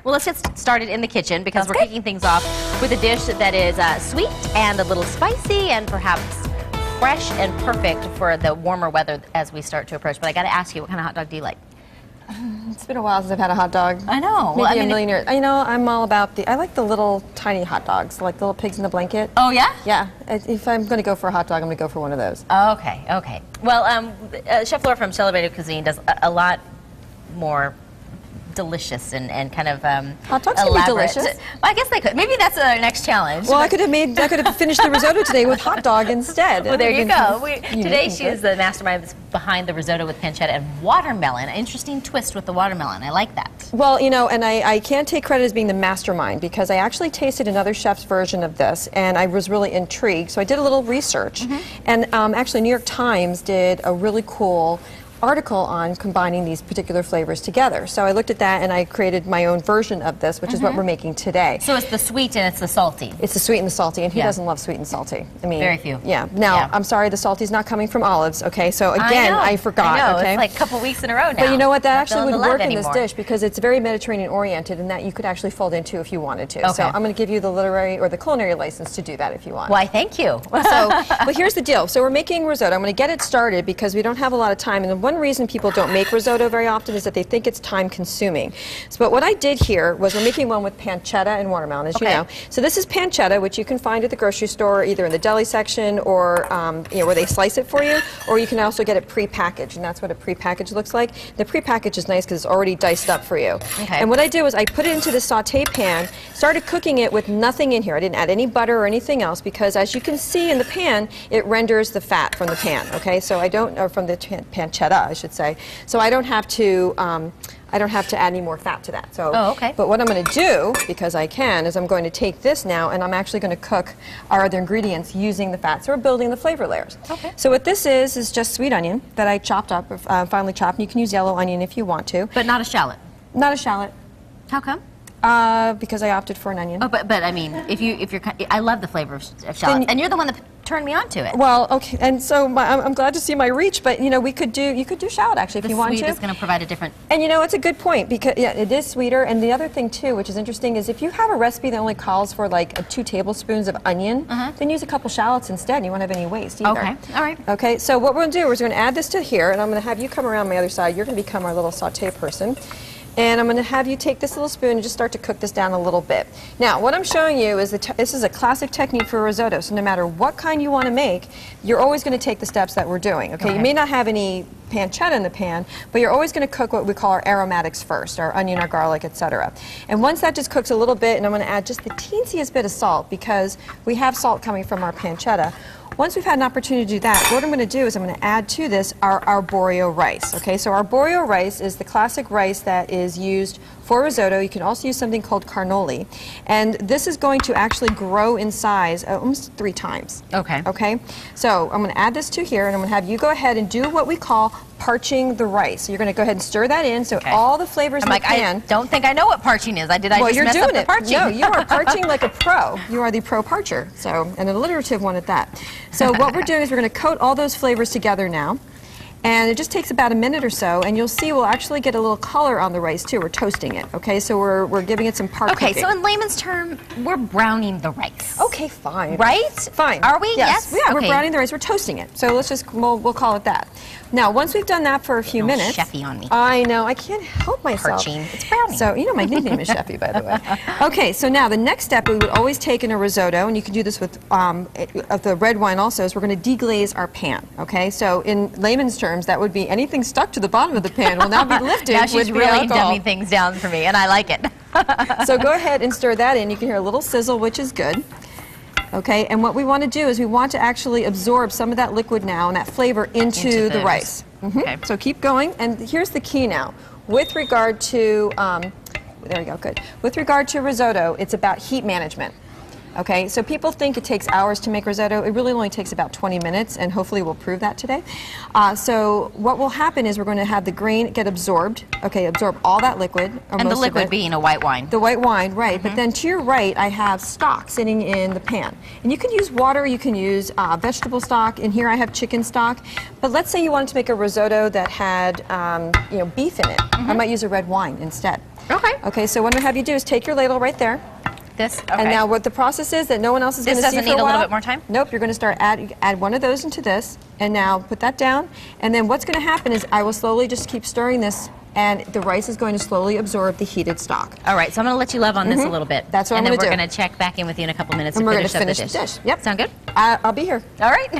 Well, let's get started in the kitchen because we're kicking things off with a dish that is sweet and a little spicy and perhaps fresh and perfect for the warmer weather as we start to approach. But I got to ask you, what kind of hot dog do you like? It's been a while since I've had a hot dog. I know. Maybe a million years. You know, I'm all about I like the little tiny hot dogs, like the little pigs in the blanket. Oh, yeah? Yeah. If I'm going to go for a hot dog, I'm going to go for one of those. Okay, okay. Well, Chef Laura from Celebrated Cuisine does a lot more delicious and kind of hot dogs can be delicious. Well, I guess they could. Maybe that's our next challenge. Well, I could have finished the risotto today with hot dog instead. Well, there you go. Today she is the mastermind that's behind the risotto with pancetta and watermelon. An interesting twist with the watermelon. I like that. Well, you know, and I can't take credit as being the mastermind because I actually tasted another chef's version of this and I was really intrigued. So I did a little research, and actually New York Times did a really cool article on combining these particular flavors together. So I looked at that and I created my own version of this, which is what we're making today. So it's the sweet and it's the salty. It's the sweet and the salty, and who doesn't love sweet and salty? I mean, very few. Yeah. Now, I'm sorry, the salty's not coming from olives, okay? So again, I forgot, I know. okay? It's like a couple weeks in a row now. But you know what? That actually would work in this dish because it's very Mediterranean oriented and that you could actually fold into if you wanted to. Okay. So I'm going to give you the literary or the culinary license to do that if you want. Why, thank you. But here's the deal. So we're making risotto. I'm going to get it started because we don't have a lot of time, and the one reason people don't make risotto very often is that they think it's time consuming. but what I did here was we're making one with pancetta and watermelon, as you know. So this is pancetta, which you can find at the grocery store, either in the deli section or you know, where they slice it for you, or you can also get it pre-packaged, and that's what a pre-package looks like. The pre-package is nice because it's already diced up for you. And what I did was I put it into the saute pan, started cooking it with nothing in here. I didn't add any butter or anything else because, as you can see in the pan, it renders the fat from the pan. Okay, so I don't, or from the pancetta, I should say. So I don't have to add any more fat to that. So, but what I'm going to do, because I can, is I'm going to take this now and I'm actually going to cook our other ingredients using the fat. So we're building the flavor layers. So what this is just sweet onion that I chopped up, finely chopped. And you can use yellow onion if you want to. But not a shallot. Not a shallot. How come? Because I opted for an onion. Oh, but I mean, if you're, I love the flavor of shallots, and you're the one that turned me on to it. Well, okay, and so I'm glad to see my reach, but you know, you could do shallot actually if you want to. The sweet is going to provide a different. And you know, it's a good point because it is sweeter. And the other thing too, which is interesting, is if you have a recipe that only calls for like 2 tablespoons of onion, then use a couple shallots instead. And you won't have any waste either. Okay, all right. Okay, so what we're going to do is we're going to add this to here, and I'm going to have you come around my other side. You're going to become our little saute person. And I'm going to have you take this little spoon and just start to cook this down a little bit. Now, what I'm showing you is this is a classic technique for risotto. So no matter what kind you want to make, you're always going to take the steps that we're doing. Okay, you may not have any pancetta in the pan, but you're always going to cook what we call our aromatics first, our onion, our garlic, etc. And once that just cooks a little bit, and I'm going to add just the teensiest bit of salt because we have salt coming from our pancetta. Once we've had an opportunity to do that, what I'm going to do is I'm going to add to this our arborio rice. Okay, so arborio rice is the classic rice that is used for risotto. You can also use something called carnoli. And this is going to actually grow in size almost 3 times. Okay. Okay, so I'm going to add this to here, and I'm going to have you go ahead and do what we call parching the rice. So you're going to go ahead and stir that in so all the flavors in the pan. I don't think I know what parching is. Did I just mess up the parching? No, you are parching like a pro. You are the pro parcher, so, and an alliterative one at that. So what we're doing is we're going to coat all those flavors together now. And it just takes about a minute or so, and you'll see we'll actually get a little color on the rice too. We're toasting it, okay? So we're giving it some part cooking. Okay, so in layman's term, we're browning the rice. Okay, fine. Right? Fine. Are we? Yes. Yeah, we're browning the rice. We're toasting it. So let's just, we'll call it that. Now, once we've done that for a few minutes. Chefy on me. I know, I can't help myself. Parching. It's browning. So, you know, my nickname is Chefy, by the way. Okay, so now the next step we would always take in a risotto, and you can do this with the red wine also, is we're going to deglaze our pan, okay? So in layman's terms, that would be anything stuck to the bottom of the pan will now be lifted now she's with really alcohol. dumbing things down for me, and I like it. So go ahead and stir that in. You can hear a little sizzle, which is good. Okay, and what we want to do is we want to actually absorb some of that liquid now and that flavor into the rice. Okay. So keep going, and here's the key now. With regard to, there we go, good. With regard to risotto, it's about heat management. Okay, so people think it takes hours to make risotto. It really only takes about 20 minutes, and hopefully we'll prove that today. So what will happen is we're going to have the grain get absorbed, okay, absorb all that liquid. Or And the most liquid of it. being a white wine. The white wine, right. But then to your right, I have stock sitting in the pan. And you can use water, you can use vegetable stock. In here I have chicken stock. But let's say you wanted to make a risotto that had beef in it. I might use a red wine instead. Okay. Okay, so what I'm going to have you do is take your ladle right there. This, okay. And now what the process is that no one else is going to see for a while. This doesn't need a little bit more time? Nope, you're going to start add one of those into this, and now put that down. And then what's going to happen is I will slowly just keep stirring this, and the rice is going to slowly absorb the heated stock. All right, so I'm going to let you love on this a little bit. That's what I'm going to do. And then we're going to check back in with you in a couple minutes and to we're finish going up to the finish dish. the dish. Yep. Sound good? I'll be here. All right.